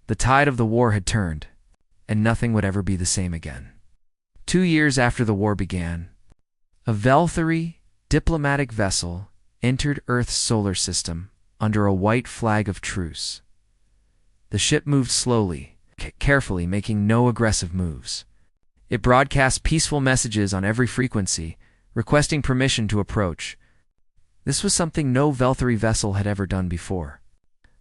The tide of the war had turned, and nothing would ever be the same again. 2 years after the war began, a Valkyrie diplomatic vessel entered Earth's solar system under a white flag of truce. The ship moved slowly, carefully, making no aggressive moves. It broadcast peaceful messages on every frequency, requesting permission to approach. This was something no Valkyrie vessel had ever done before.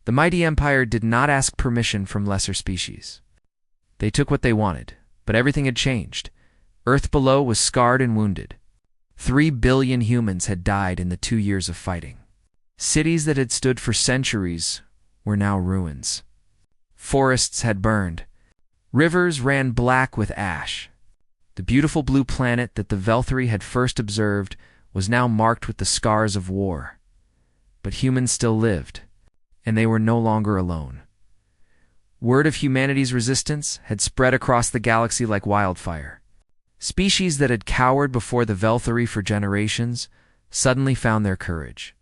The mighty empire did not ask permission from lesser species. They took what they wanted, but everything had changed. Earth below was scarred and wounded. 3 billion humans had died in the 2 years of fighting. Cities that had stood for centuries were now ruins. Forests had burned. Rivers ran black with ash. The beautiful blue planet that the Valkyrie had first observed was now marked with the scars of war. But humans still lived, and they were no longer alone. Word of humanity's resistance had spread across the galaxy like wildfire. Species that had cowered before the Valkyrie for generations suddenly found their courage.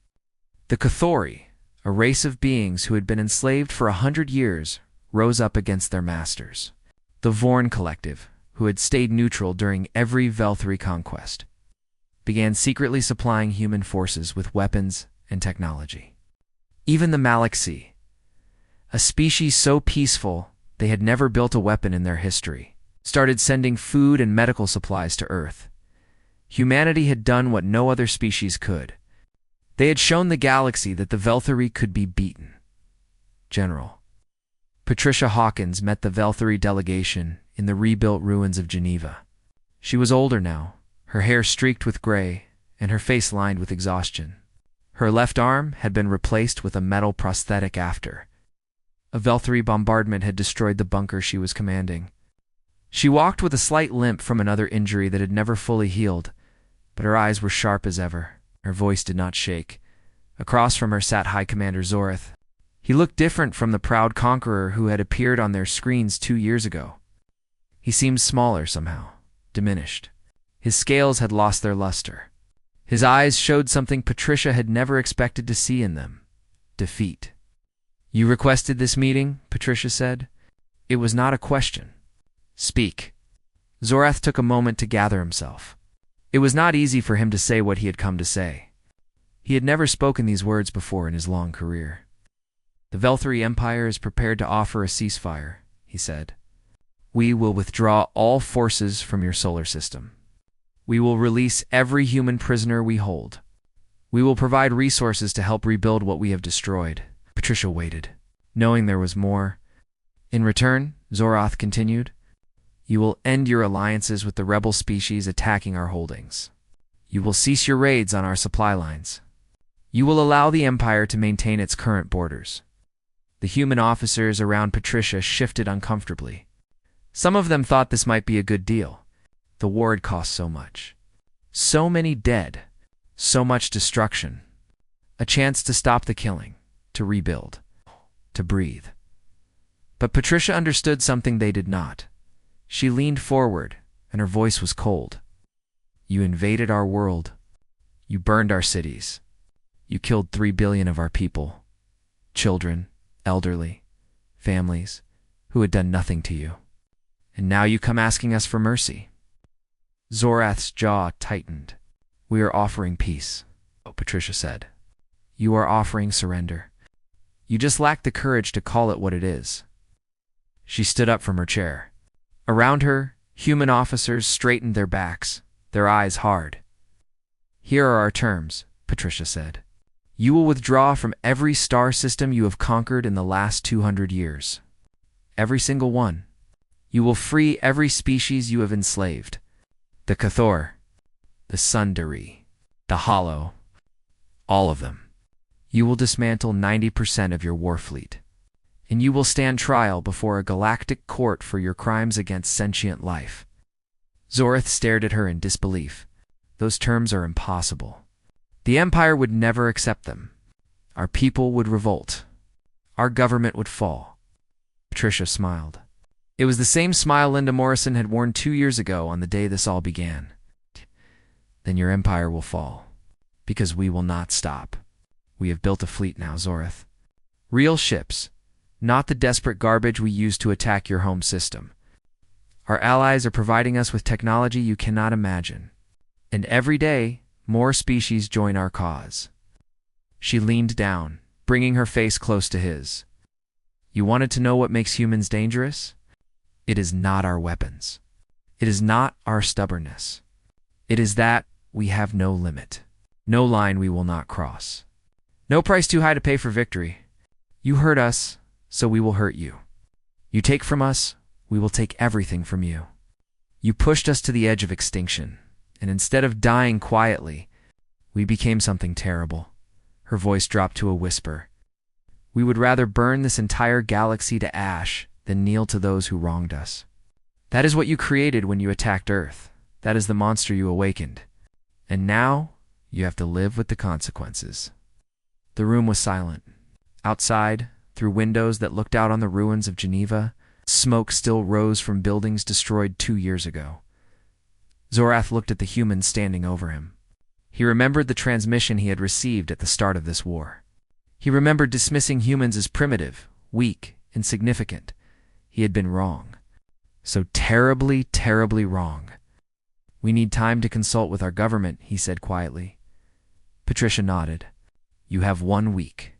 The Cathori, a race of beings who had been enslaved for 100 years, rose up against their masters. The Vorn Collective, who had stayed neutral during every Valkyrie conquest, began secretly supplying human forces with weapons and technology. Even the Malaxi, a species so peaceful they had never built a weapon in their history, started sending food and medical supplies to Earth. Humanity had done what no other species could. They had shown the galaxy that the Valkyrie could be beaten. General Patricia Hawkins met the Valkyrie delegation in the rebuilt ruins of Geneva. She was older now, her hair streaked with gray and her face lined with exhaustion. Her left arm had been replaced with a metal prosthetic after. A Valkyrie bombardment had destroyed the bunker she was commanding. She walked with a slight limp from another injury that had never fully healed, but her eyes were sharp as ever. Her voice did not shake. Across from her sat High Commander Zoreth. He looked different from the proud conqueror who had appeared on their screens 2 years ago. He seemed smaller somehow, diminished. His scales had lost their luster. His eyes showed something Patricia had never expected to see in them: defeat. "You requested this meeting," Patricia said. It was not a question. "Speak." Zorath took a moment to gather himself. It was not easy for him to say what he had come to say. He had never spoken these words before in his long career. "The Valkyrie Empire is prepared to offer a ceasefire," he said. "We will withdraw all forces from your solar system. We will release every human prisoner we hold. We will provide resources to help rebuild what we have destroyed." Patricia waited, knowing there was more. "In return," Zorath continued, "you will end your alliances with the rebel species attacking our holdings. You will cease your raids on our supply lines. You will allow the Empire to maintain its current borders." The human officers around Patricia shifted uncomfortably. Some of them thought this might be a good deal. The war had cost so much. So many dead. So much destruction. A chance to stop the killing. To rebuild. To breathe. But Patricia understood something they did not. She leaned forward, and her voice was cold. "You invaded our world. You burned our cities. You killed 3 billion of our people. Children, elderly, families, who had done nothing to you. And now you come asking us for mercy." Zorath's jaw tightened. "We are offering peace," Patricia said. "You are offering surrender. You just lack the courage to call it what it is." She stood up from her chair. Around her, human officers straightened their backs, their eyes hard. "Here are our terms," Patricia said. "You will withdraw from every star system you have conquered in the last 200 years. Every single one. You will free every species you have enslaved. The Cathor, the Sundari, the Hollow, all of them. You will dismantle 90% of your war fleet. And you will stand trial before a galactic court for your crimes against sentient life." Zoreth stared at her in disbelief. "Those terms are impossible. The Empire would never accept them. Our people would revolt. Our government would fall." Patricia smiled. It was the same smile Linda Morrison had worn 2 years ago on the day this all began. "Then your empire will fall. Because we will not stop. We have built a fleet now, Zoreth. Real ships. not the desperate garbage we use to attack your home system. Our allies are providing us with technology you cannot imagine. And every day, more species join our cause. She leaned down, bringing her face close to his. You wanted to know what makes humans dangerous? It is not our weapons. It is not our stubbornness. It is that we have no limit, no line we will not cross. No price too high to pay for victory. You hurt us, so we will hurt you. You take from us, we will take everything from you. You pushed us to the edge of extinction, and instead of dying quietly, we became something terrible. Her voice dropped to a whisper. We would rather burn this entire galaxy to ash than kneel to those who wronged us. That is what you created when you attacked Earth. That is the monster you awakened. And now, you have to live with the consequences. The room was silent. Outside, through windows that looked out on the ruins of Geneva, smoke still rose from buildings destroyed 2 years ago. Zorath looked at the humans standing over him. He remembered the transmission he had received at the start of this war. He remembered dismissing humans as primitive, weak, insignificant. He had been wrong. So terribly, terribly wrong. We need time to consult with our government, he said quietly. Patricia nodded. You have 1 week.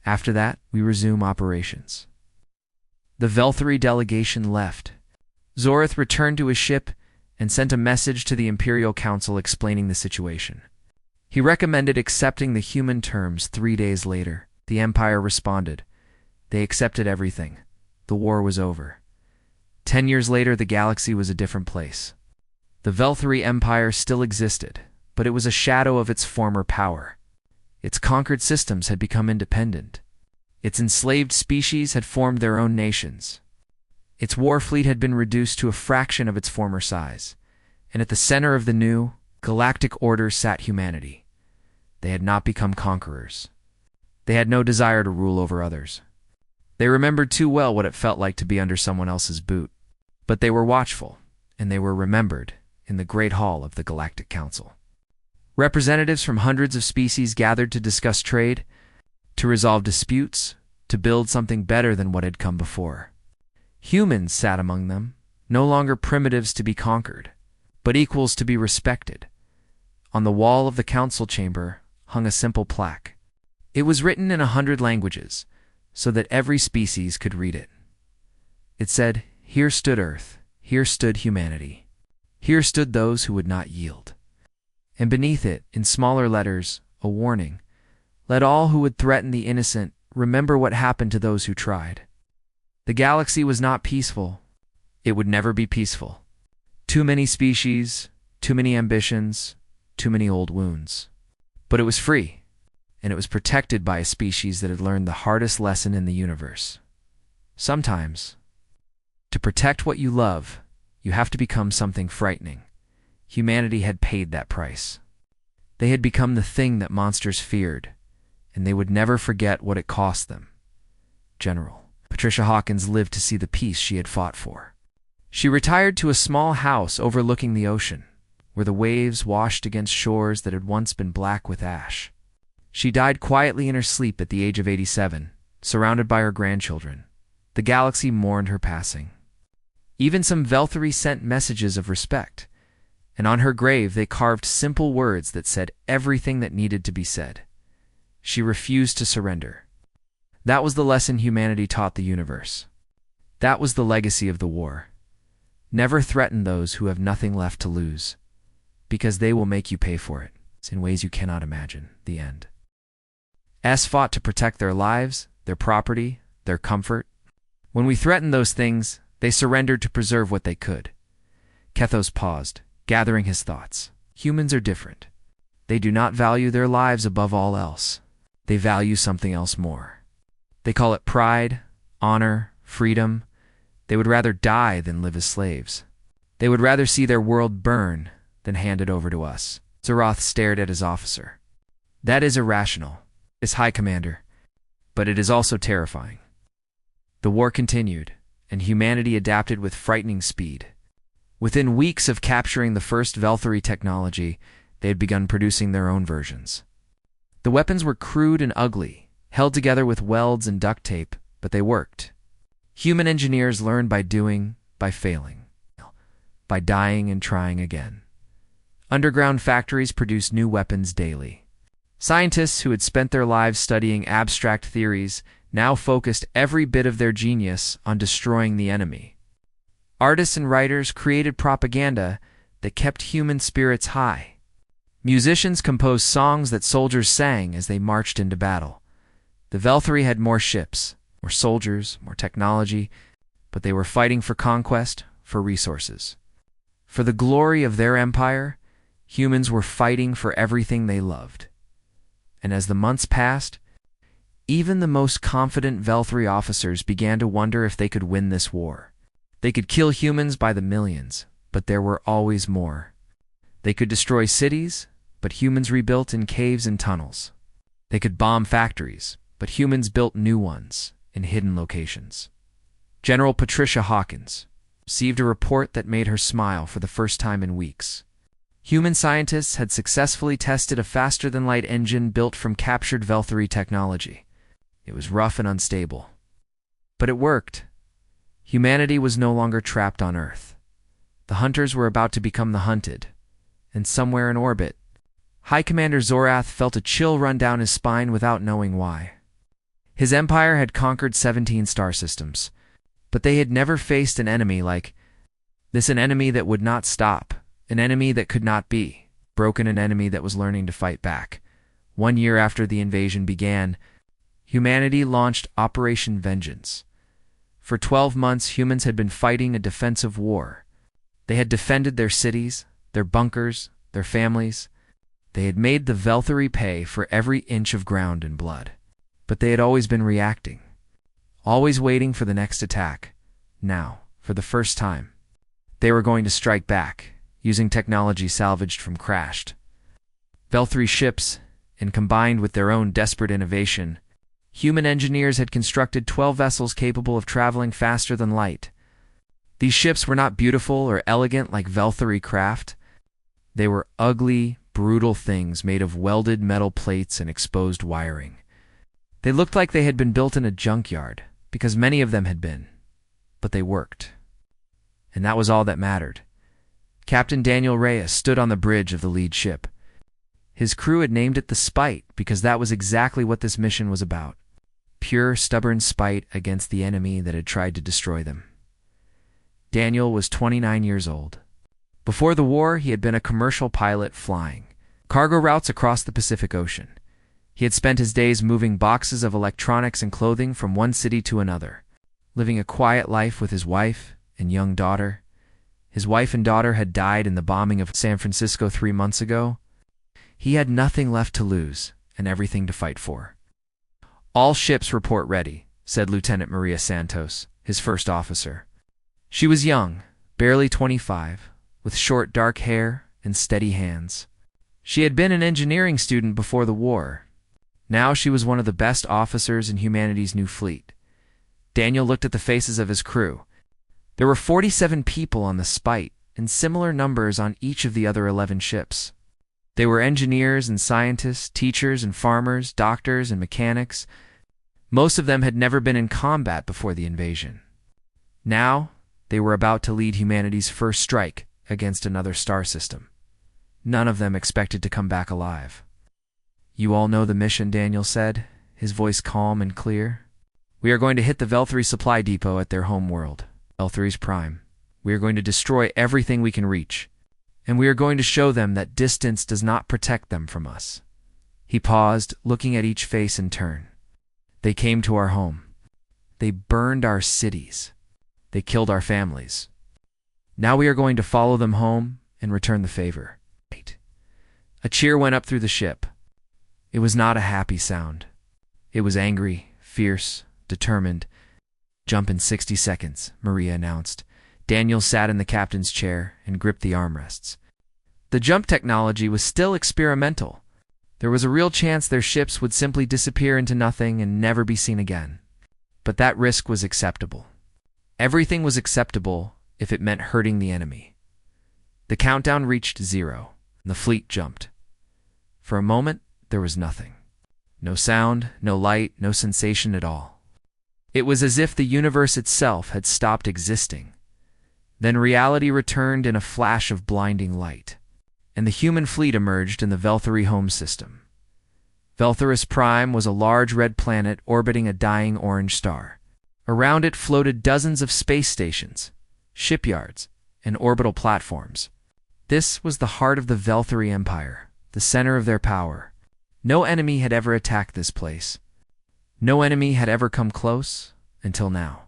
After that, we resume operations. The Velthari delegation left. Zorath returned to his ship and sent a message to the Imperial Council explaining the situation. He recommended accepting the human terms 3 days later. The Empire responded. They accepted everything. The war was over. 10 years later, the galaxy was a different place. The Velthari Empire still existed, but it was a shadow of its former power. Its conquered systems had become independent. Its enslaved species had formed their own nations. Its war fleet had been reduced to a fraction of its former size, and at the center of the new, galactic order sat humanity. They had not become conquerors. They had no desire to rule over others. They remembered too well what it felt like to be under someone else's boot. But they were watchful, and they were remembered in the Great Hall of the Galactic Council. Representatives from hundreds of species gathered to discuss trade, to resolve disputes, to build something better than what had come before. Humans sat among them, no longer primitives to be conquered, but equals to be respected. On the wall of the council chamber hung a simple plaque. It was written in 100 languages, so that every species could read it. It said, "Here stood Earth, here stood humanity. Here stood those who would not yield." And beneath it, in smaller letters, a warning. Let all who would threaten the innocent remember what happened to those who tried. The galaxy was not peaceful. It would never be peaceful. Too many species, too many ambitions, too many old wounds. But it was free, and it was protected by a species that had learned the hardest lesson in the universe. Sometimes, to protect what you love, you have to become something frightening. Humanity had paid that price. They had become the thing that monsters feared, and they would never forget what it cost them. General Patricia Hawkins lived to see the peace she had fought for. She retired to a small house overlooking the ocean, where the waves washed against shores that had once been black with ash. She died quietly in her sleep at the age of 87, surrounded by her grandchildren. The galaxy mourned her passing. Even some Velthari sent messages of respect, and on her grave they carved simple words that said everything that needed to be said. She refused to surrender. That was the lesson humanity taught the universe. That was the legacy of the war. Never threaten those who have nothing left to lose, because they will make you pay for it in ways you cannot imagine. The end. Fought to protect their lives, their property, their comfort. When we threatened those things, they surrendered to preserve what they could. Kethos paused, gathering his thoughts. Humans are different. They do not value their lives above all else. They value something else more. They call it pride, honor, freedom. They would rather die than live as slaves. They would rather see their world burn than hand it over to us. Zorath stared at his officer. That is irrational, as High Commander, but it is also terrifying. The war continued, and humanity adapted with frightening speed. Within weeks of capturing the first Velthari technology, they had begun producing their own versions. The weapons were crude and ugly, held together with welds and duct tape, but they worked. Human engineers learned by doing, by failing, by dying and trying again. Underground factories produced new weapons daily. Scientists who had spent their lives studying abstract theories now focused every bit of their genius on destroying the enemy. Artists and writers created propaganda that kept human spirits high. Musicians composed songs that soldiers sang as they marched into battle. The Velthari had more ships, more soldiers, more technology, but they were fighting for conquest, for resources. For the glory of their empire, humans were fighting for everything they loved. And as the months passed, even the most confident Velthari officers began to wonder if they could win this war. They could kill humans by the millions, but there were always more. They could destroy cities, but humans rebuilt in caves and tunnels. They could bomb factories, but humans built new ones in hidden locations. General Patricia Hawkins received a report that made her smile for the first time in weeks. Human scientists had successfully tested a faster-than-light engine built from captured Velthari technology. It was rough and unstable, but it worked. Humanity was no longer trapped on Earth. The hunters were about to become the hunted, and somewhere in orbit, High Commander Zorath felt a chill run down his spine without knowing why. His empire had conquered 17 star systems, but they had never faced an enemy like this, an enemy that would not stop, an enemy that could not be broken, an enemy that was learning to fight back. 1 year after the invasion began, humanity launched Operation Vengeance. For 12 months, humans had been fighting a defensive war. They had defended their cities, their bunkers, their families. They had made the Velthari pay for every inch of ground and blood. But they had always been reacting, always waiting for the next attack. Now, for the first time, they were going to strike back, using technology salvaged from crashed Velthari ships, and combined with their own desperate innovation, human engineers had constructed 12 vessels capable of traveling faster than light. These ships were not beautiful or elegant like Velthari craft. They were ugly, brutal things made of welded metal plates and exposed wiring. They looked like they had been built in a junkyard, because many of them had been. But they worked. And that was all that mattered. Captain Daniel Reyes stood on the bridge of the lead ship. His crew had named it the Spite because that was exactly what this mission was about. Pure, stubborn spite against the enemy that had tried to destroy them. Daniel was 29 years old. Before the war, he had been a commercial pilot flying cargo routes across the Pacific Ocean. He had spent his days moving boxes of electronics and clothing from one city to another, living a quiet life with his wife and young daughter. His wife and daughter had died in the bombing of San Francisco 3 months ago. He had nothing left to lose and everything to fight for. "All ships report ready," said Lieutenant Maria Santos, his first officer. She was young, barely 25, with short dark hair and steady hands. She had been an engineering student before the war. Now she was one of the best officers in humanity's new fleet. Daniel looked at the faces of his crew. There were 47 people on the Spite, and similar numbers on each of the other 11 ships. They were engineers and scientists, teachers and farmers, doctors and mechanics. Most of them had never been in combat before the invasion. Now, they were about to lead humanity's first strike against another star system. None of them expected to come back alive. "You all know the mission," Daniel said, his voice calm and clear. "We are going to hit the Velthari supply depot at their home world, Velthari's Prime. We are going to destroy everything we can reach, and we are going to show them that distance does not protect them from us." He paused, looking at each face in turn. "They came to our home. They burned our cities. They killed our families. Now we are going to follow them home and return the favor." A cheer went up through the ship. It was not a happy sound. It was angry, fierce, determined. "Jump in 60 seconds, Maria announced. Daniel sat in the captain's chair and gripped the armrests. The jump technology was still experimental. There was a real chance their ships would simply disappear into nothing and never be seen again. But that risk was acceptable. Everything was acceptable if it meant hurting the enemy. The countdown reached 0, and the fleet jumped. For a moment, there was nothing. No sound, no light, no sensation at all. It was as if the universe itself had stopped existing. Then reality returned in a flash of blinding light, and the human fleet emerged in the Velthary home system. Veltharus Prime was a large red planet orbiting a dying orange star. Around it floated dozens of space stations, shipyards, and orbital platforms. This was the heart of the Velthary Empire, the center of their power. No enemy had ever attacked this place. No enemy had ever come close, until now.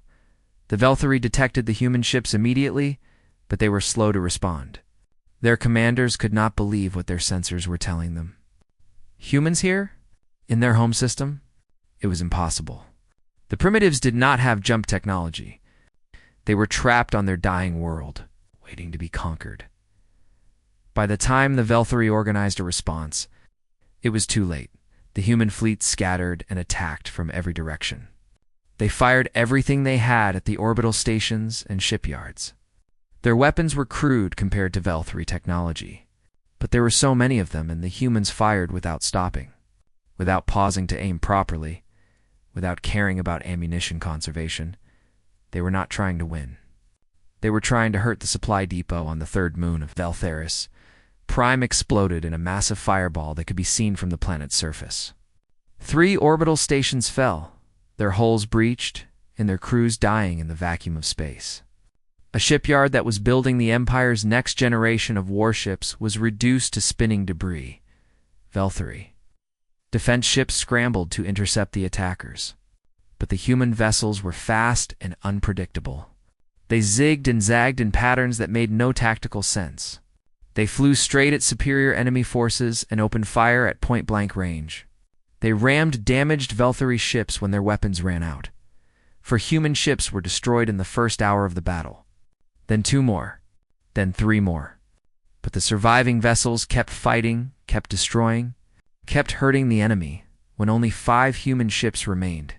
The Velthary detected the human ships immediately, but they were slow to respond. Their commanders could not believe what their sensors were telling them. Humans here? In their home system? It was impossible. The primitives did not have jump technology. They were trapped on their dying world, waiting to be conquered. By the time the Velthary organized a response, it was too late. The human fleet scattered and attacked from every direction. They fired everything they had at the orbital stations and shipyards. Their weapons were crude compared to Velthary technology, but there were so many of them, and the humans fired without stopping, without pausing to aim properly, without caring about ammunition conservation. They were not trying to win. They were trying to hurt the supply depot on the third moon of Veltharus. Prime exploded in a massive fireball that could be seen from the planet's surface. 3 orbital stations fell, their hulls breached, and their crews dying in the vacuum of space. A shipyard that was building the Empire's next generation of warships was reduced to spinning debris. Velthary. Defense ships scrambled to intercept the attackers, but the human vessels were fast and unpredictable. They zigged and zagged in patterns that made no tactical sense. They flew straight at superior enemy forces and opened fire at point-blank range. They rammed damaged Velthary ships when their weapons ran out, for human ships were destroyed in the first hour of the battle. Then 2 more, then 3 more. But the surviving vessels kept fighting, kept destroying, kept hurting the enemy when only 5 human ships remained,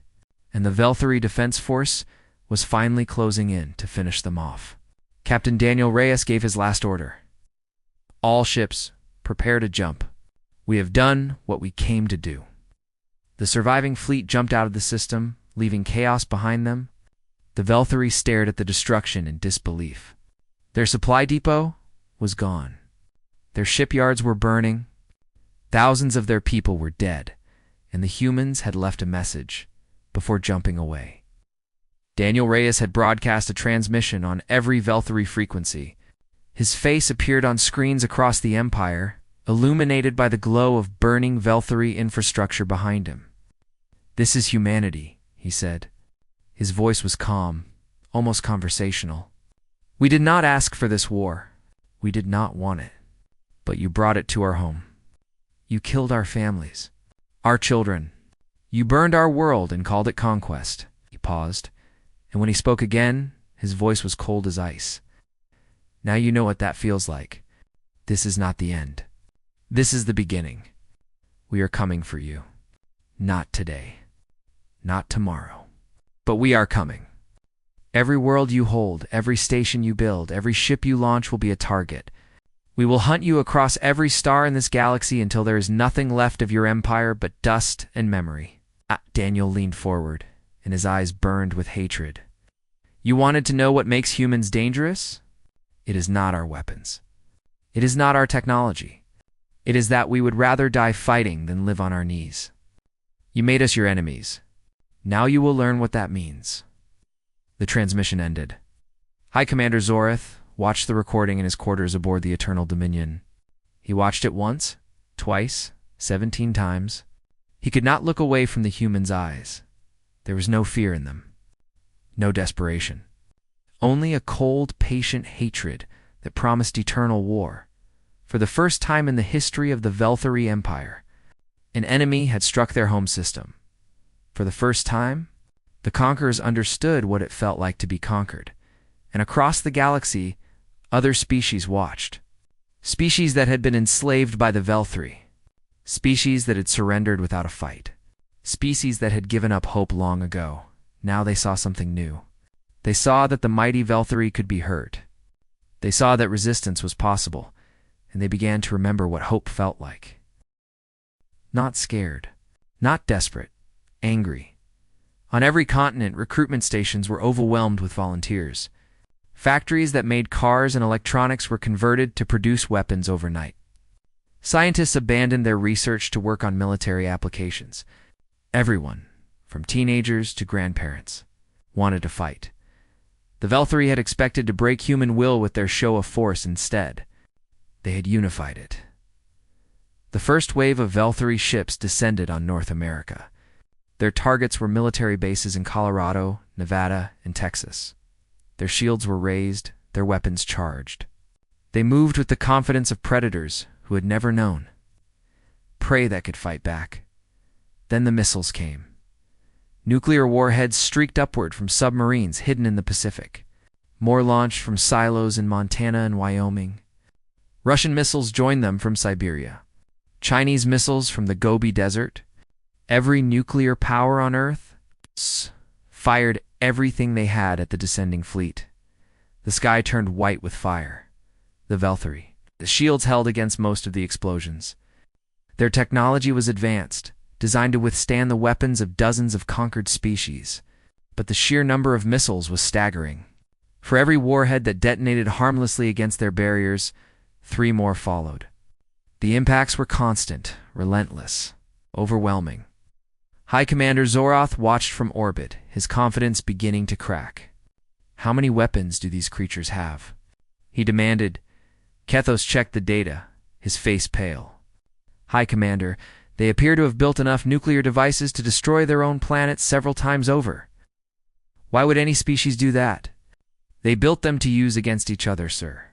and the Velthary Defense Force was finally closing in to finish them off. Captain Daniel Reyes gave his last order. All ships, prepare to jump. We have done what we came to do. The surviving fleet jumped out of the system, leaving chaos behind them. The Velthary stared at the destruction in disbelief. Their supply depot was gone. Their shipyards were burning. Thousands of their people were dead, and the humans had left a message before jumping away. Daniel Reyes had broadcast a transmission on every Velthary frequency. His face appeared on screens across the Empire, illuminated by the glow of burning Velthary infrastructure behind him. "This is humanity," he said. His voice was calm, almost conversational. "We did not ask for this war. We did not want it. But you brought it to our home. You killed our families, our children. You burned our world and called it conquest." He paused, and when he spoke again, his voice was cold as ice. "Now you know what that feels like. This is not the end. This is the beginning. We are coming for you. Not today. Not tomorrow. But we are coming. Every world you hold, every station you build, every ship you launch will be a target. We will hunt you across every star in this galaxy until there is nothing left of your empire but dust and memory." Daniel leaned forward, and his eyes burned with hatred. "You wanted to know what makes humans dangerous? It is not our weapons. It is not our technology. It is that we would rather die fighting than live on our knees. You made us your enemies. Now you will learn what that means." The transmission ended. High Commander Zorith watched the recording in his quarters aboard the Eternal Dominion. He watched it once, twice, 17 times. He could not look away from the humans' eyes. There was no fear in them. No desperation. Only a cold, patient hatred that promised eternal war. For the first time in the history of the Velthary Empire, an enemy had struck their home system. For the first time, the conquerors understood what it felt like to be conquered, and across the galaxy, other species watched. Species that had been enslaved by the Velthary. Species that had surrendered without a fight. Species that had given up hope long ago. Now they saw something new. They saw that the mighty Velthary could be hurt. They saw that resistance was possible, and they began to remember what hope felt like. Not scared, not desperate, angry. On every continent, recruitment stations were overwhelmed with volunteers. Factories that made cars and electronics were converted to produce weapons overnight. Scientists abandoned their research to work on military applications. Everyone, from teenagers to grandparents, wanted to fight. The Velthari had expected to break human will with their show of force instead. They had unified it. The first wave of Velthari ships descended on North America. Their targets were military bases in Colorado, Nevada, and Texas. Their shields were raised, their weapons charged. They moved with the confidence of predators who had never known. Prey that could fight back. Then the missiles came. Nuclear warheads streaked upward from submarines hidden in the Pacific. More launched from silos in Montana and Wyoming. Russian missiles joined them from Siberia. Chinese missiles from the Gobi Desert. Every nuclear power on Earth fired everything they had at the descending fleet. The sky turned white with fire. The Velthari. The shields held against most of the explosions. Their technology was advanced, designed to withstand the weapons of dozens of conquered species. But the sheer number of missiles was staggering. For every warhead that detonated harmlessly against their barriers, 3 more followed. The impacts were constant, relentless, overwhelming. High Commander Zoroth watched from orbit, his confidence beginning to crack. How many weapons do these creatures have? He demanded. Kethos checked the data, his face pale. High Commander, they appear to have built enough nuclear devices to destroy their own planet several times over. Why would any species do that? They built them to use against each other, sir.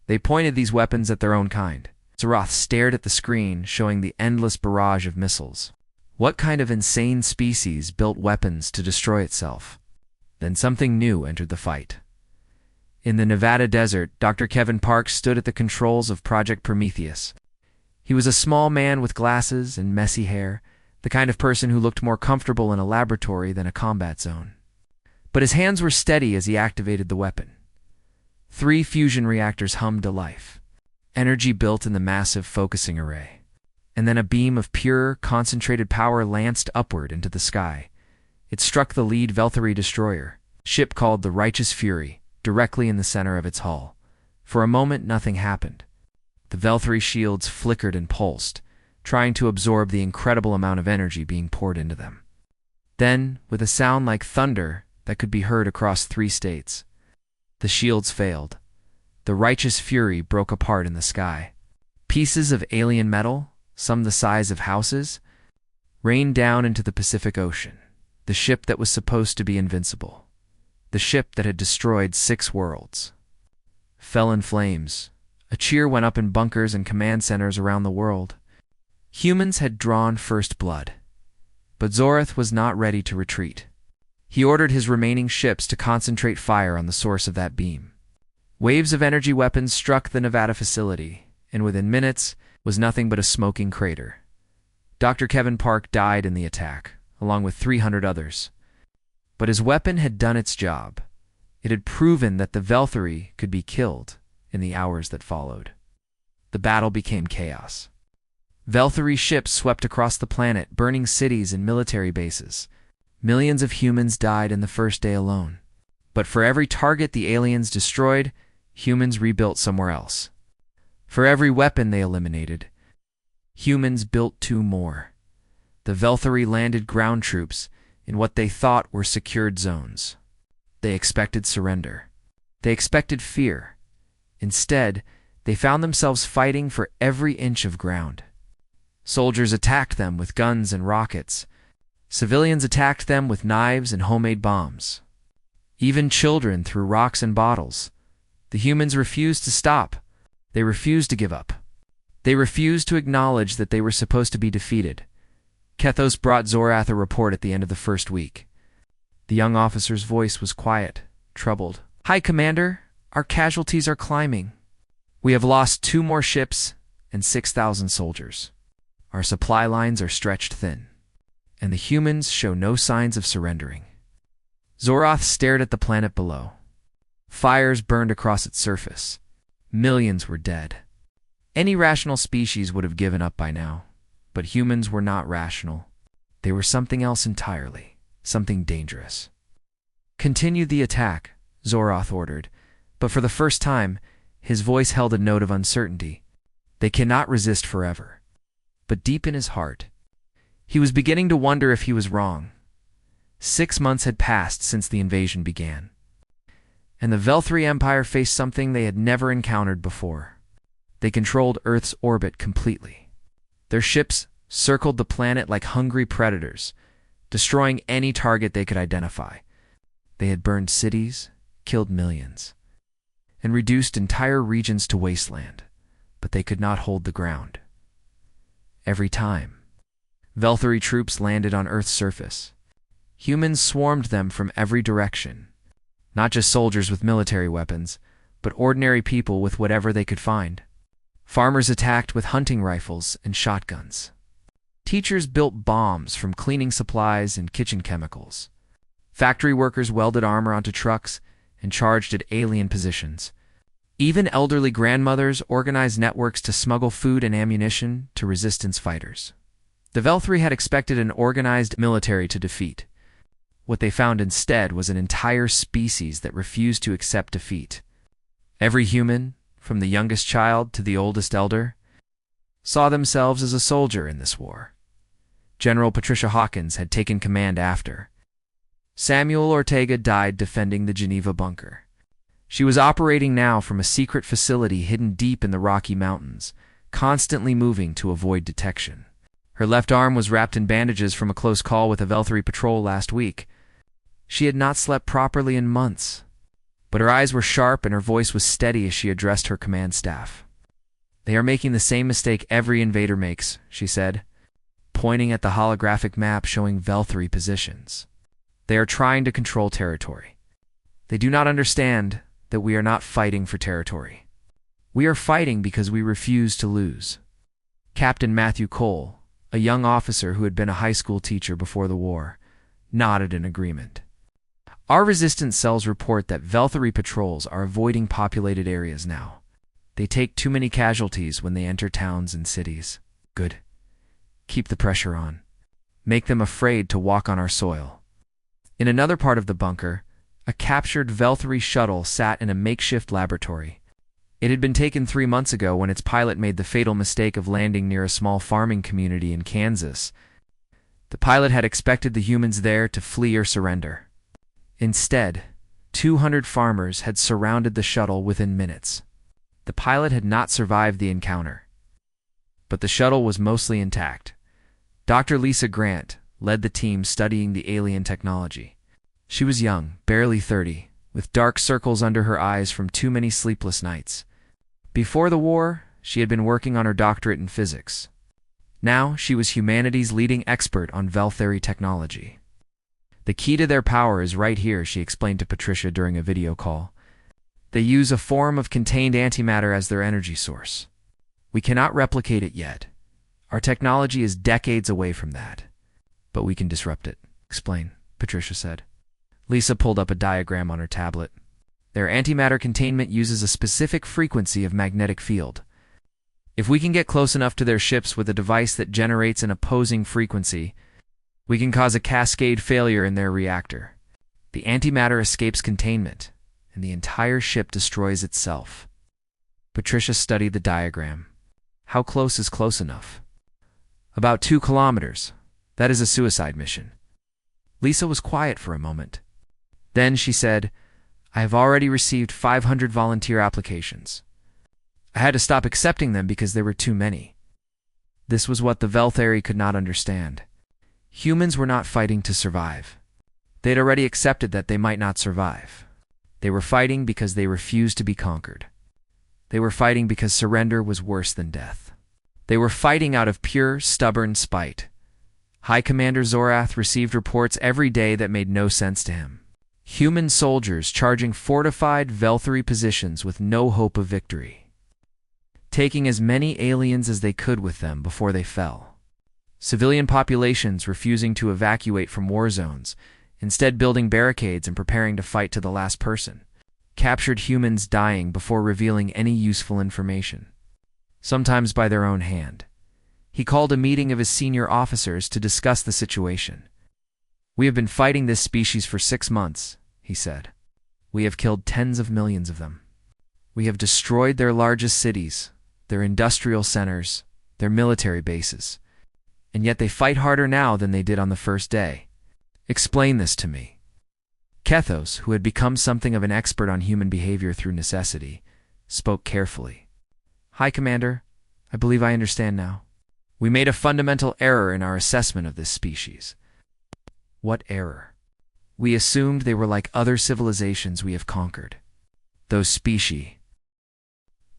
They pointed these weapons at their own kind. Zoroth stared at the screen, showing the endless barrage of missiles. What kind of insane species built weapons to destroy itself? Then something new entered the fight. In the Nevada desert, Dr. Kevin Parks stood at the controls of Project Prometheus. He was a small man with glasses and messy hair, the kind of person who looked more comfortable in a laboratory than a combat zone. But his hands were steady as he activated the weapon. 3 fusion reactors hummed to life. Energy built in the massive focusing array. And then a beam of pure, concentrated power lanced upward into the sky. It struck the lead Velthari destroyer, ship called the Righteous Fury, directly in the center of its hull. For a moment, nothing happened. The Velthari shields flickered and pulsed, trying to absorb the incredible amount of energy being poured into them. Then, with a sound like thunder that could be heard across 3 states, the shields failed. The Righteous Fury broke apart in the sky. Pieces of alien metal, some the size of houses, rained down into the Pacific Ocean. The ship that was supposed to be invincible, the ship that had destroyed 6 worlds, fell in flames. A cheer went up in bunkers and command centers around the world. Humans had drawn first blood, but Zoroth was not ready to retreat. He ordered his remaining ships to concentrate fire on the source of that beam. Waves of energy weapons struck the Nevada facility, and within minutes was nothing but a smoking crater. Dr. Kevin Park died in the attack, along with 300 others. But his weapon had done its job. It had proven that the Velthari could be killed in the hours that followed. The battle became chaos. Velthari ships swept across the planet, burning cities and military bases. Millions of humans died in the first day alone. But for every target the aliens destroyed, humans rebuilt somewhere else. For every weapon they eliminated, humans built 2 more. The Velthari landed ground troops in what they thought were secured zones. They expected surrender. They expected fear. Instead, they found themselves fighting for every inch of ground. Soldiers attacked them with guns and rockets. Civilians attacked them with knives and homemade bombs. Even children threw rocks and bottles. The humans refused to stop. They refused to give up. They refused to acknowledge that they were supposed to be defeated. Kethos brought Zoroth a report at the end of the first week. The young officer's voice was quiet, troubled. "High Commander, our casualties are climbing. We have lost 2 more ships and 6,000 soldiers. Our supply lines are stretched thin, and the humans show no signs of surrendering." Zoroth stared at the planet below. Fires burned across its surface. Millions were dead. Any rational species would have given up by now, but humans were not rational. They were something else entirely. something dangerous. "Continue the attack," Zoroth ordered, but for the first time, his voice held a note of uncertainty. They cannot resist forever. But deep in his heart, he was beginning to wonder if he was wrong. 6 months had passed since the invasion began, and the Velthri Empire faced something they had never encountered before. They controlled Earth's orbit completely. Their ships circled the planet like hungry predators, destroying any target they could identify. They had burned cities, killed millions, and reduced entire regions to wasteland, but they could not hold the ground. Every time Velthri troops landed on Earth's surface, humans swarmed them from every direction, not just soldiers with military weapons, but ordinary people with whatever they could find. Farmers attacked with hunting rifles and shotguns. Teachers built bombs from cleaning supplies and kitchen chemicals. Factory workers welded armor onto trucks and charged at alien positions. Even elderly grandmothers organized networks to smuggle food and ammunition to resistance fighters. The Velthri had expected an organized military to defeat. What they found instead was an entire species that refused to accept defeat. Every human, from the youngest child to the oldest elder, saw themselves as a soldier in this war. General Patricia Hawkins had taken command after Samuel Ortega died defending the Geneva bunker. She was operating now from a secret facility hidden deep in the Rocky Mountains, constantly moving to avoid detection. Her left arm was wrapped in bandages from a close call with a Velthri patrol last week. She had not slept properly in months, but her eyes were sharp and her voice was steady as she addressed her command staff. "They are making the same mistake every invader makes," she said, pointing at the holographic map showing Velthri positions. "They are trying to control territory. They do not understand that we are not fighting for territory. We are fighting because we refuse to lose." Captain Matthew Cole, a young officer who had been a high school teacher before the war, nodded in agreement. "Our resistance cells report that Velthri patrols are avoiding populated areas now. They take too many casualties when they enter towns and cities." "Good. Keep the pressure on. Make them afraid to walk on our soil." In another part of the bunker, a captured Velthri shuttle sat in a makeshift laboratory. It had been taken 3 months ago when its pilot made the fatal mistake of landing near a small farming community in Kansas. The pilot had expected the humans there to flee or surrender. Instead, 200 farmers had surrounded the shuttle within minutes. The pilot had not survived the encounter, but the shuttle was mostly intact. Dr. Lisa Grant led the team studying the alien technology. She was young, barely 30, with dark circles under her eyes from too many sleepless nights. Before the war, she had been working on her doctorate in physics. Now, she was humanity's leading expert on Velthri technology. "The key to their power is right here," she explained to Patricia during a video call. "They use a form of contained antimatter as their energy source. We cannot replicate it yet. Our technology is decades away from that. But we can disrupt it." "Explain," Patricia said. Lisa pulled up a diagram on her tablet. "Their antimatter containment uses a specific frequency of magnetic field. If we can get close enough to their ships with a device that generates an opposing frequency, we can cause a cascade failure in their reactor. The antimatter escapes containment, and the entire ship destroys itself." Patricia studied the diagram. "How close is close enough?" "About 2 kilometers. That is a suicide mission." Lisa was quiet for a moment. Then she said, "I have already received 500 volunteer applications. I had to stop accepting them because there were too many." This was what the Velthri could not understand. Humans were not fighting to survive. They had already accepted that they might not survive. They were fighting because they refused to be conquered. They were fighting because surrender was worse than death. They were fighting out of pure, stubborn spite. High Commander Zorath received reports every day that made no sense to him. Human soldiers charging fortified Velthri positions with no hope of victory, taking as many aliens as they could with them before they fell. Civilian populations refusing to evacuate from war zones, instead building barricades and preparing to fight to the last person. Captured humans dying before revealing any useful information, sometimes by their own hand. He called a meeting of his senior officers to discuss the situation. We have been fighting this species for 6 months, he said. We have killed tens of millions of them. We have destroyed their largest cities, their industrial centers, their military bases. And yet they fight harder now than they did on the first day. Explain this to me. Kethos, who had become something of an expert on human behavior through necessity, spoke carefully. High Commander, I believe I understand now. We made a fundamental error in our assessment of this species. What error? We assumed they were like other civilizations we have conquered. Those species.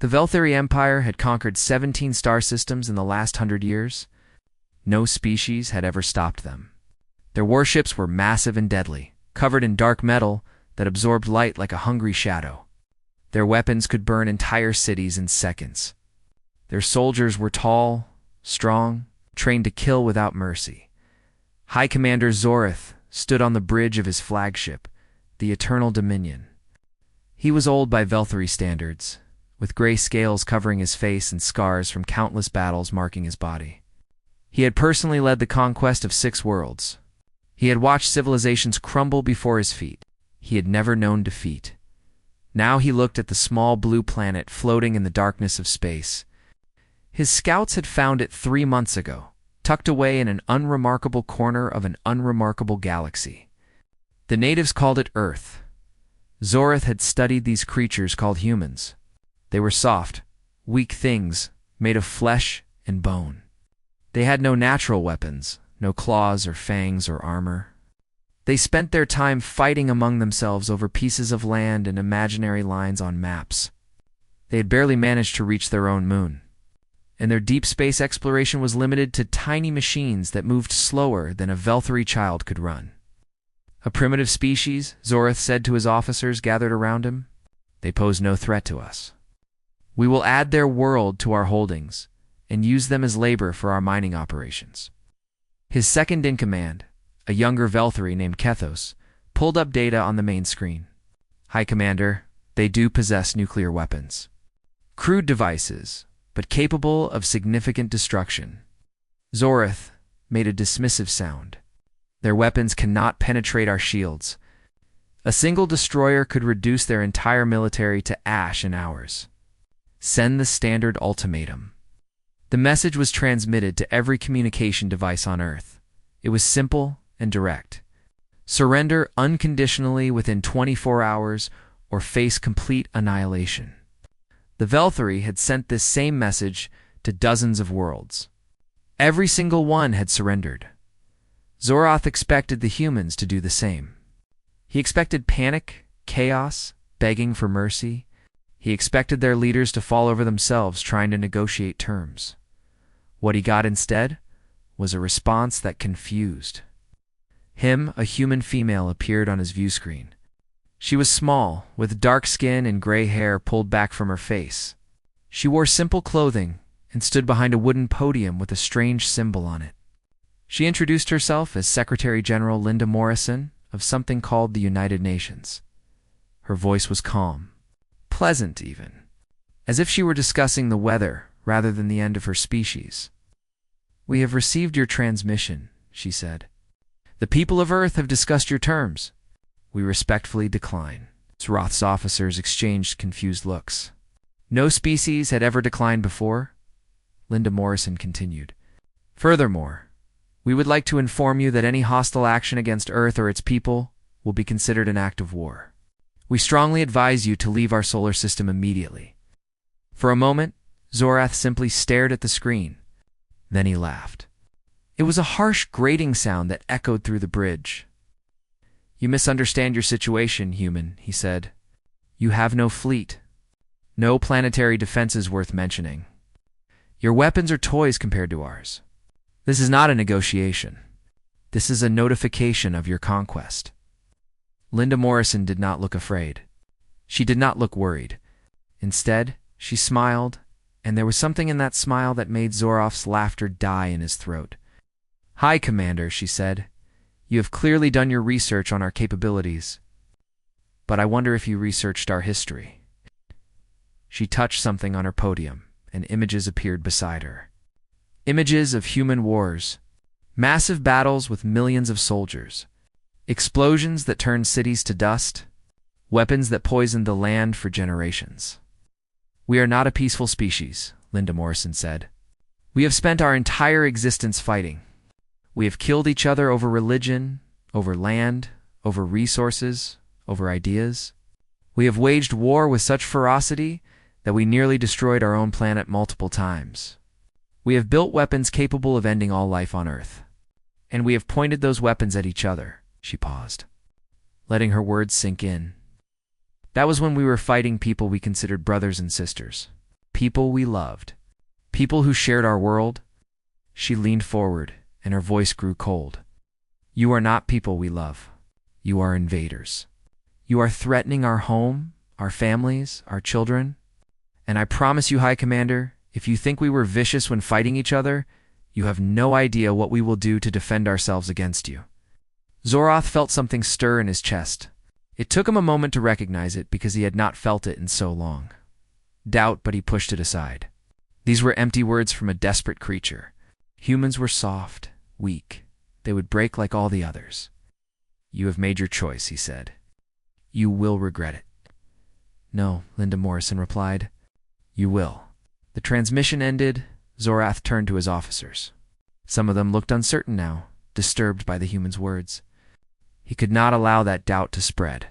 The Velthari Empire had conquered 17 star systems in the last 100 years. No species had ever stopped them. Their warships were massive and deadly, covered in dark metal that absorbed light like a hungry shadow. Their weapons could burn entire cities in seconds. Their soldiers were tall, strong, trained to kill without mercy. High Commander Zorith stood on the bridge of his flagship, the Eternal Dominion. He was old by Velthari standards, with gray scales covering his face and scars from countless battles marking his body. He had personally led the conquest of 6 worlds. He had watched civilizations crumble before his feet. He had never known defeat. Now he looked at the small blue planet floating in the darkness of space. His scouts had found it 3 months ago, tucked away in an unremarkable corner of an unremarkable galaxy. The natives called it Earth. Zorith had studied these creatures called humans. They were soft, weak things made of flesh and bone. They had no natural weapons, no claws or fangs or armor. They spent their time fighting among themselves over pieces of land and imaginary lines on maps. They had barely managed to reach their own moon, and their deep space exploration was limited to tiny machines that moved slower than a Velthari child could run. A primitive species, Zorith said to his officers gathered around him. They pose no threat to us. We will add their world to our holdings and use them as labor for our mining operations. His second-in-command, a younger Velthari named Kethos, pulled up data on the main screen. High Commander, they do possess nuclear weapons. Crude devices, but capable of significant destruction. Zorith made a dismissive sound. Their weapons cannot penetrate our shields. A single destroyer could reduce their entire military to ash in hours. Send the standard ultimatum. The message was transmitted to every communication device on Earth. It was simple and direct. Surrender unconditionally within 24 hours or face complete annihilation. The Velthari had sent this same message to dozens of worlds. Every single one had surrendered. Zoroth expected the humans to do the same. He expected panic, chaos, begging for mercy. He expected their leaders to fall over themselves trying to negotiate terms. What he got instead was a response that confused. Him, a human female, appeared on his view screen. She was small, with dark skin and gray hair pulled back from her face. She wore simple clothing and stood behind a wooden podium with a strange symbol on it. She introduced herself as Secretary General Linda Morrison of something called the United Nations. Her voice was calm, pleasant even, as if she were discussing the weather rather than the end of her species. We have received your transmission, she said. The people of Earth have discussed your terms. We respectfully decline. Zoroth's officers exchanged confused looks. No species had ever declined before, Linda Morrison continued. Furthermore, we would like to inform you that any hostile action against Earth or its people will be considered an act of war. We strongly advise you to leave our solar system immediately. For a moment, Zoroth simply stared at the screen. Then he laughed. It was a harsh, grating sound that echoed through the bridge. You misunderstand your situation, human, he said. You have no fleet. No planetary defenses worth mentioning. Your weapons are toys compared to ours. This is not a negotiation. This is a notification of your conquest. Linda Morrison did not look afraid. She did not look worried. Instead, she smiled, and there was something in that smile that made Zoroth's laughter die in his throat. Hi, Commander, she said. You have clearly done your research on our capabilities. But I wonder if you researched our history. She touched something on her podium, and images appeared beside her. Images of human wars. Massive battles with millions of soldiers. Explosions that turned cities to dust, weapons that poisoned the land for generations. "We are not a peaceful species," Linda Morrison said. "We have spent our entire existence fighting. We have killed each other over religion, over land, over resources, over ideas. We have waged war with such ferocity that we nearly destroyed our own planet multiple times. We have built weapons capable of ending all life on Earth. And we have pointed those weapons at each other." She paused, letting her words sink in. "That was when we were fighting people we considered brothers and sisters, people we loved, people who shared our world." She leaned forward, and her voice grew cold. "You are not people we love. You are invaders. You are threatening our home, our families, our children. And I promise you, High Commander, if you think we were vicious when fighting each other, you have no idea what we will do to defend ourselves against you." Zorath felt something stir in his chest. It took him a moment to recognize it because he had not felt it in so long. Doubt, but he pushed it aside. These were empty words from a desperate creature. Humans were soft, weak. They would break like all the others. "You have made your choice," he said. "You will regret it." "No," Linda Morrison replied. "You will." The transmission ended. Zorath turned to his officers. Some of them looked uncertain now, disturbed by the human's words. He could not allow that doubt to spread.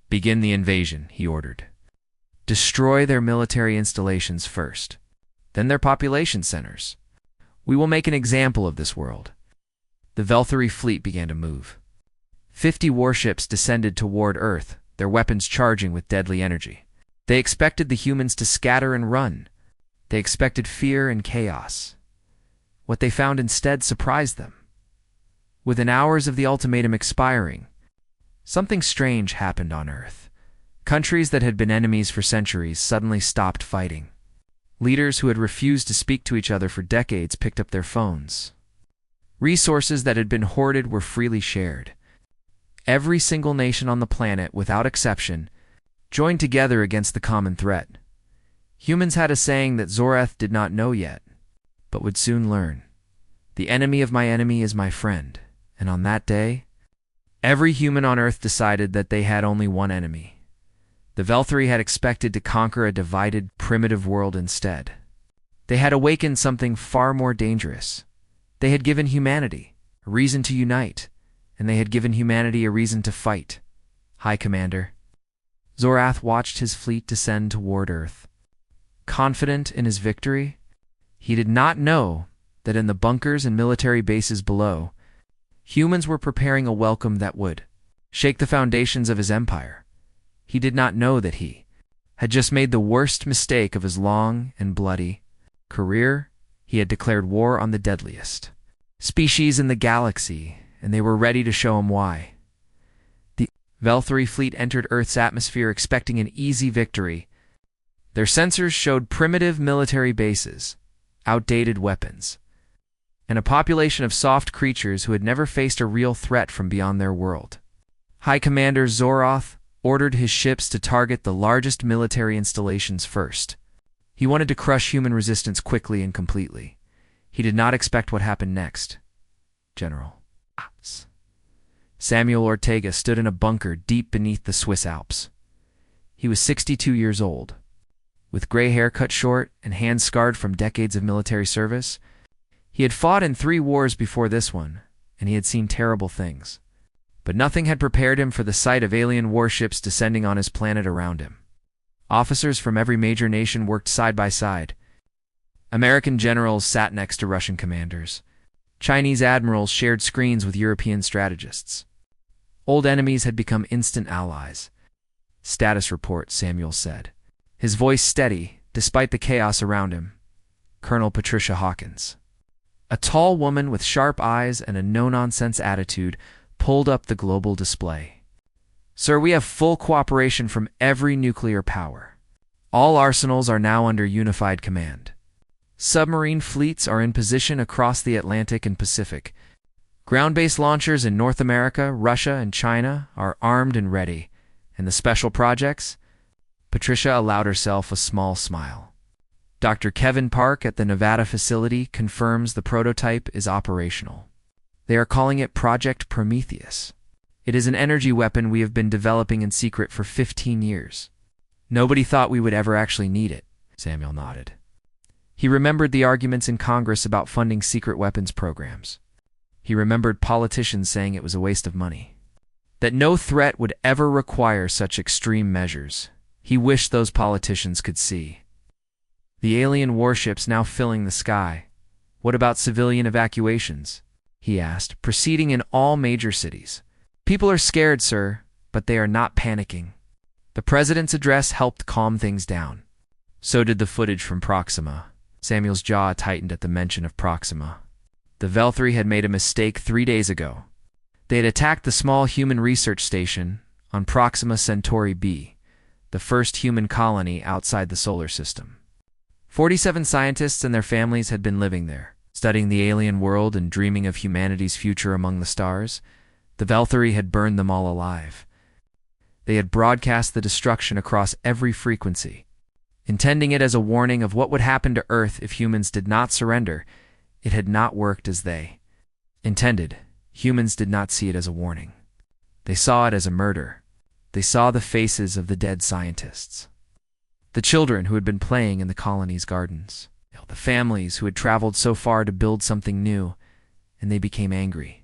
"Begin the invasion," he ordered. "Destroy their military installations first, then their population centers. We will make an example of this world." The Velthari fleet began to move. 50 warships descended toward Earth, their weapons charging with deadly energy. They expected the humans to scatter and run. They expected fear and chaos. What they found instead surprised them. Within hours of the ultimatum expiring, something strange happened on Earth. Countries that had been enemies for centuries suddenly stopped fighting. Leaders who had refused to speak to each other for decades picked up their phones. Resources that had been hoarded were freely shared. Every single nation on the planet, without exception, joined together against the common threat. Humans had a saying that Zorath did not know yet, but would soon learn. "The enemy of my enemy is my friend." And on that day, every human on Earth decided that they had only one enemy. The Velthari had expected to conquer a divided, primitive world instead. They had awakened something far more dangerous. They had given humanity a reason to unite, and they had given humanity a reason to fight. "High Commander." Zorath watched his fleet descend toward Earth. Confident in his victory, he did not know that in the bunkers and military bases below, humans were preparing a welcome that would shake the foundations of his empire. He did not know that he had just made the worst mistake of his long and bloody career. He had declared war on the deadliest species in the galaxy, and they were ready to show him why. The Velthari fleet entered Earth's atmosphere expecting an easy victory. Their sensors showed primitive military bases, outdated weapons, and a population of soft creatures who had never faced a real threat from beyond their world. High Commander Zorath ordered his ships to target the largest military installations first. He wanted to crush human resistance quickly and completely. He did not expect what happened next. General Samuel Ortega stood in a bunker deep beneath the Swiss Alps. He was 62 years old. With gray hair cut short and hands scarred from decades of military service, he had fought in 3 wars before this one, and he had seen terrible things. But nothing had prepared him for the sight of alien warships descending on his planet around him. Officers from every major nation worked side by side. American generals sat next to Russian commanders. Chinese admirals shared screens with European strategists. Old enemies had become instant allies. "Status report," Samuel said, his voice steady despite the chaos around him. Colonel Patricia Hawkins, a tall woman with sharp eyes and a no-nonsense attitude, pulled up the global display. "Sir, we have full cooperation from every nuclear power. All arsenals are now under unified command. Submarine fleets are in position across the Atlantic and Pacific. Ground-based launchers in North America, Russia, and China are armed and ready. And the special projects?" Patricia allowed herself a small smile. "Dr. Kevin Park at the Nevada facility confirms the prototype is operational. They are calling it Project Prometheus. It is an energy weapon we have been developing in secret for 15 years. Nobody thought we would ever actually need it. Samuel nodded. He remembered the arguments in Congress about funding secret weapons programs. He remembered politicians saying it was a waste of money, that no threat would ever require such extreme measures. He wished those politicians could see the alien warships now filling the sky. What about civilian evacuations? He asked, proceeding in all major cities. People are scared, sir, but they are not panicking. The president's address helped calm things down. So did the footage from Proxima. Samuel's jaw tightened at the mention of Proxima. The Velthri had made a mistake 3 days ago. They had attacked the small human research station on Proxima Centauri b, the first human colony outside the solar system. 47 scientists and their families had been living there, studying the alien world and dreaming of humanity's future among the stars. The Velthri had burned them all alive. They had broadcast the destruction across every frequency, intending it as a warning of what would happen to Earth if humans did not surrender. It had not worked as they intended. Humans did not see it as a warning. They saw it as a murder. They saw the faces of the dead scientists, the children who had been playing in the colony's gardens, the families who had traveled so far to build something new, and they became angry.